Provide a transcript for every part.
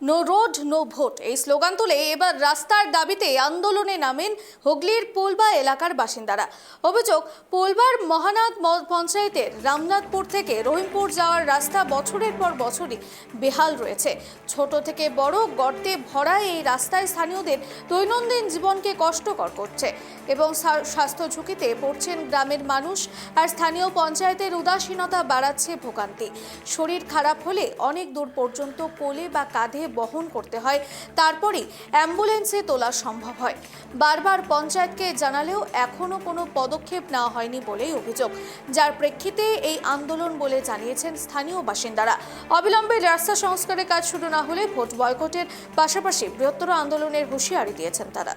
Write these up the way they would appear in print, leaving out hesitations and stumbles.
No road no vote এই slogan তুলে এবার রাস্তার দাবিতে আন্দোলনে নামেন হুগলির পোলবা এলাকার বাসিন্দারা। অভিযোগ, পোলবার মহানাদ পঞ্চায়েতের রামনাথপুর থেকে রহিমপুর যাওয়ার রাস্তা বছরের পর বছরই বেহাল রয়েছে। ছোট থেকে বড় গর্তে ভরা এই রাস্তায় স্থানীয়দের দৈনন্দিন জীবনকে কষ্টকর করছে এবং স্বাস্থ্য ঝুঁকিতে পড়ছেন গ্রামের মানুষ। আর স্থানীয় পঞ্চায়েতের উদাসীনতা বাড়াচ্ছে ভোগান্তি। শরীর খারাপ হলে অনেক দূর পর্যন্ত কোলে বা কাঁধে বহন করতে হয়, তারপরেই অ্যাম্বুলেন্সে তোলা সম্ভব হয়। বারবার পঞ্চায়েতকে জানালেও এখনো কোনো পদক্ষেপ নেওয়া হয়নি বলেই অভিযোগ, যার প্রেক্ষিতে এই আন্দোলন বলে জানিয়েছেন স্থানীয় বাসিন্দারা। অবিলম্বে রাস্তা সংস্কারের কাজ শুরু না হলে ভোট বয়কটের পাশাপাশি বৃহত্তর আন্দোলনের হুঁশিয়ারি দিয়েছেন তারা।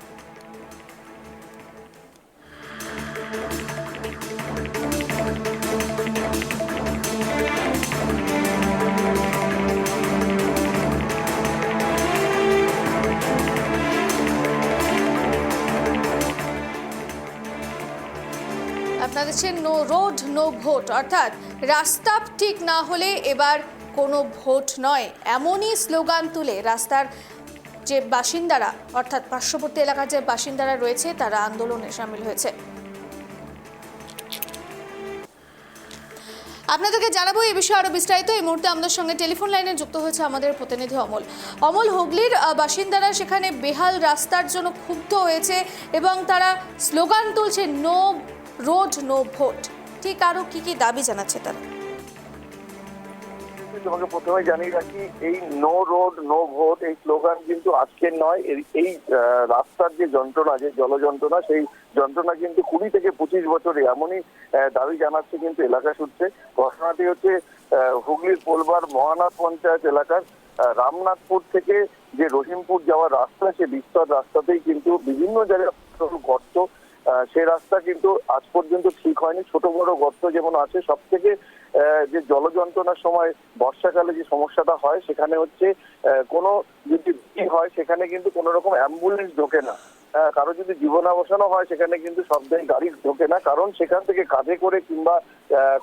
আপনারা দেখছেন নো রোড নো ভোট, অর্থাৎ রাস্তা ঠিক না হলে এবার কোনো ভোট নয়, এমনই স্লোগান তুলে রাস্তার যে বাসিন্দারা অর্থাৎ পার্শ্ববর্তী এলাকার যে বাসিন্দারা রয়েছে তারা আন্দোলনে সামিল হয়েছে। আপনাদেরকে জানাবো এই বিষয়ে আরো বিস্তারিত। এই মুহূর্তে আমাদের সঙ্গে টেলিফোন লাইনে যুক্ত হয়েছে আমাদের প্রতিনিধি অমল। হুগলির বাসিন্দারা সেখানে বেহাল রাস্তার জন্য ক্ষুব্ধ হয়েছে এবং তারা স্লোগান তুলছে নো রোড নো ভোট। ঠিক আরো কি দাবি জানাচ্ছে তারা? তোমাকে প্রথমে জানিয়ে রাখি, এই নো রোড নো ভোট এই স্লোগান কিন্তু আজকের নয়। এই রাস্তার যে যন্ত্রণা, যে জল যন্ত্রণা, সেই যন্ত্রণা কিন্তু 20 থেকে 25 বছরে এমনই দাবি জানাচ্ছে কিন্তু এলাকা সূত্রে। ঘটনাটি হচ্ছে হুগলির পোলবার মহানাদ পঞ্চায়েত এলাকার রামনাথপুর থেকে যে রহিমপুর যাওয়ার রাস্তা, সে বিস্তর রাস্তাতেই কিন্তু বিভিন্ন জায়গায় গর্ত। সেই রাস্তা কিন্তু আজ পর্যন্ত ঠিক হয়নি। ছোট বড় গর্ত যেমন আছে, সব থেকে যে জল যন্ত্রণার সময় বর্ষাকালে যে সমস্যাটা হয় সেখানে হচ্ছে কোনো যদি হয় সেখানে কিন্তু কোনো রকম অ্যাম্বুলেন্স ঢোকে না। কারো যদি জীবনাবসানও হয় সেখানে কিন্তু সব জায়গায় গাড়ি ঢোকে না, কারণ সেখান থেকে কাঁধে করে কিংবা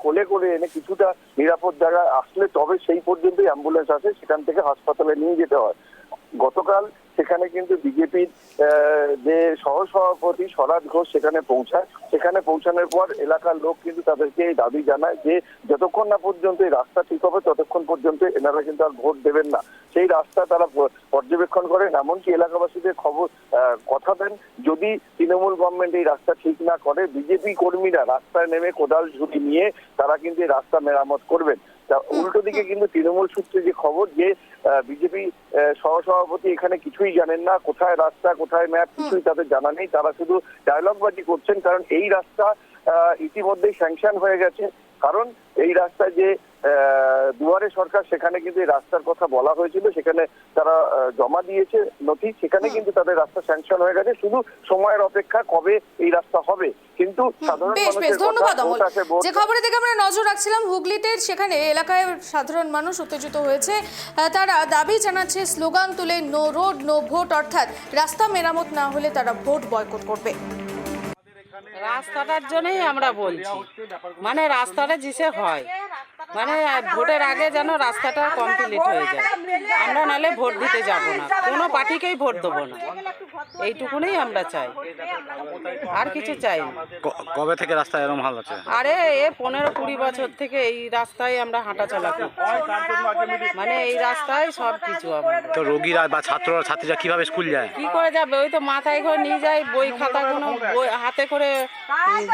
কোলে করে এনে কিছুটা নিরাপদ জায়গায় আসলে তবে সেই পর্যন্তই অ্যাম্বুলেন্স আসে, সেখান থেকে হাসপাতালে নিয়ে যেতে হয়। গতকাল সেখানে কিন্তু বিজেপির যে সহসভাপতি স্বরাজ ঘোষ সেখানে পৌঁছায়। সেখানে পৌঁছানোর পর এলাকার লোক কিন্তু তাদেরকে এই দাবি জানায় যে যতক্ষণ না পর্যন্ত এই রাস্তা ঠিক হবে ততক্ষণ পর্যন্ত এনারা কিন্তু আর ভোট দেবেন না। সেই রাস্তা তারা পর্যবেক্ষণ করেন, এমনকি এলাকাবাসীদের কথা দেন যদি তৃণমূল গভর্নমেন্ট এই রাস্তা ঠিক না করে বিজেপি কর্মীরা রাস্তায় নেমে কোদাল ঝুড়ি নিয়ে তারা কিন্তু এই রাস্তা মেরামত করবেন। উল্টো দিকে কিন্তু তৃণমূল সূত্রে যে খবর যে বিজেপি সহসভাপতি এখানে কিছুই জানেন না, কোথায় রাস্তা কোথায় ম্যাপ কিছুই তাদের জানা নেই, তারা শুধু ডায়লগবাজি করছেন। কারণ এই রাস্তা ইতিমধ্যেই স্যাংশন হয়ে গেছে, কারণ এই রাস্তায় যে দুয়ারে সরকার সেখানে কিন্তু এই রাস্তার কথা বলা হয়েছিল, সেখানে তারা জমা দিয়েছে নথি, সেখানে কিন্তু তাদের রাস্তা স্যাংশন হয়ে গেছে। শুধু সময়ের অপেক্ষা কবে এই রাস্তা হবে। কিন্তু সাধারণ মানুষের ধন্যবাদ অমল। যে খবরের দিকে আমরা নজর রাখছিলাম হুগলিতে, সেখানে এলাকায় সাধারণ মানুষ উত্তেজিত হয়েছে। তারা দাবি জানাচ্ছে স্লোগান তুলে নো রোড নো ভোট, অর্থাৎ রাস্তা মেরামত না হলে তারা ভোট বয়কট করবে। রাস্তাটার জন্যই আমরা বলছি, মানে রাস্তাটা জিসে হয়, মানে ভোটের আগে যেন রাস্তাটা কমপ্লিট হয়ে যায়। আমরা নালে ভোট দিতে যাব না, কোনো পার্টিকেই ভোট দেবো না, এইটুকুনই আমরা চাই, আর কিছু চাই না। কবে থেকে রাস্তা এরকম হাল আছে? আরে 15-20 বছর থেকে এই রাস্তায় আমরা হাঁটাচলা করছি, মানে এই রাস্তায় সব কিছু। তো রোগীরা বা ছাত্রীরা কিভাবে স্কুল যায়? কি করে যাবে? ওই তো মাথায় করে নিয়ে যায়, বই খাতাগুলো হাতে করে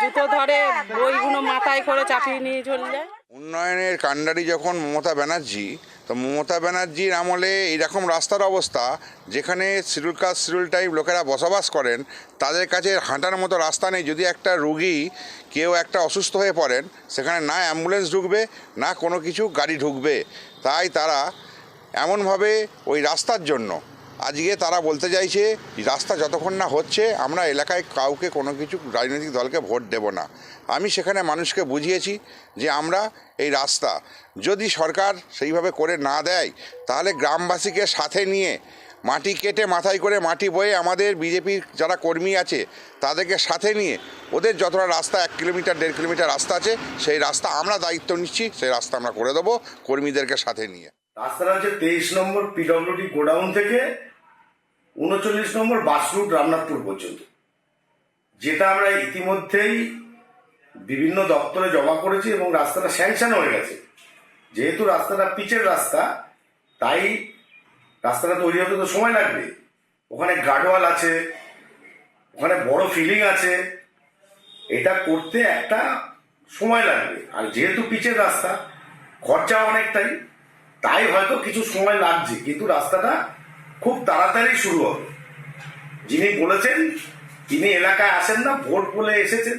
জুতো ধরে বইগুলো মাথায় করে চাপিয়ে নিয়ে চলে যায়। উন্নয়নের কাণ্ডারি যখন মমতা ব্যানার্জি, তো মমতা ব্যানার্জির আমলে এইরকম রাস্তার অবস্থা, যেখানে শিডিউল কাস্ট শিডিউল টাইপ লোকেরা বসবাস করেন তাদের কাছে হাঁটার মতো রাস্তা নেই। যদি একটা রোগী কেউ একটা অসুস্থ হয়ে পড়েন, সেখানে না অ্যাম্বুলেন্স ঢুকবে না কোনো কিছু গাড়ি ঢুকবে। তাই তারা এমনভাবে ওই রাস্তার জন্য আজকে তারা বলতে চাইছে রাস্তা যতক্ষণ না হচ্ছে আমরা এলাকায় কাউকে কোনো কিছু রাজনৈতিক দলকে ভোট দেব না। আমি সেখানে মানুষকে বুঝিয়েছি যে আমরা এই রাস্তা যদি সরকার সেইভাবে করে না দেয় তাহলে গ্রামবাসীকে সাথে নিয়ে মাটি কেটে মাথায় করে মাটি বয়ে আমাদের বিজেপির যারা কর্মী আছে তাদেরকে সাথে নিয়ে ওদের যতটা রাস্তা 1 কিলোমিটার 1.5 কিলোমিটার রাস্তা আছে সেই রাস্তা আমরা দায়িত্ব নিচ্ছি, সেই রাস্তা আমরা করে দেবো কর্মীদেরকে সাথে নিয়ে। রাস্তাটা হচ্ছে 23 নম্বর পিডব্লিউডি গোডাউন থেকে 39 নম্বর বাস রুট রামনাথপুর পর্যন্ত, যেটা আমরা ইতিমধ্যেই বিভিন্ন দপ্তরে জমা করেছি এবং রাস্তাটা স্যাংশন হয়ে গেছে। যেহেতু রাস্তাটা পিচের রাস্তা, তাই রাস্তাটা তৈরি হতে তো সময় লাগবে। ওখানে গার্ডওয়াল আছে, ওখানে বড় ফিলিং আছে, এটা করতে একটা সময় লাগবে। আর যেহেতু পিচের রাস্তা, খরচা অনেকটাই, তাই হয়তো কিছু সময় লাগছে, কিন্তু রাস্তাটা খুব তাড়াতাড়ি শুরু হবে। যিনি বলেছেন তিনি এলাকায় আসেন না, ভোট বলে এসেছেন।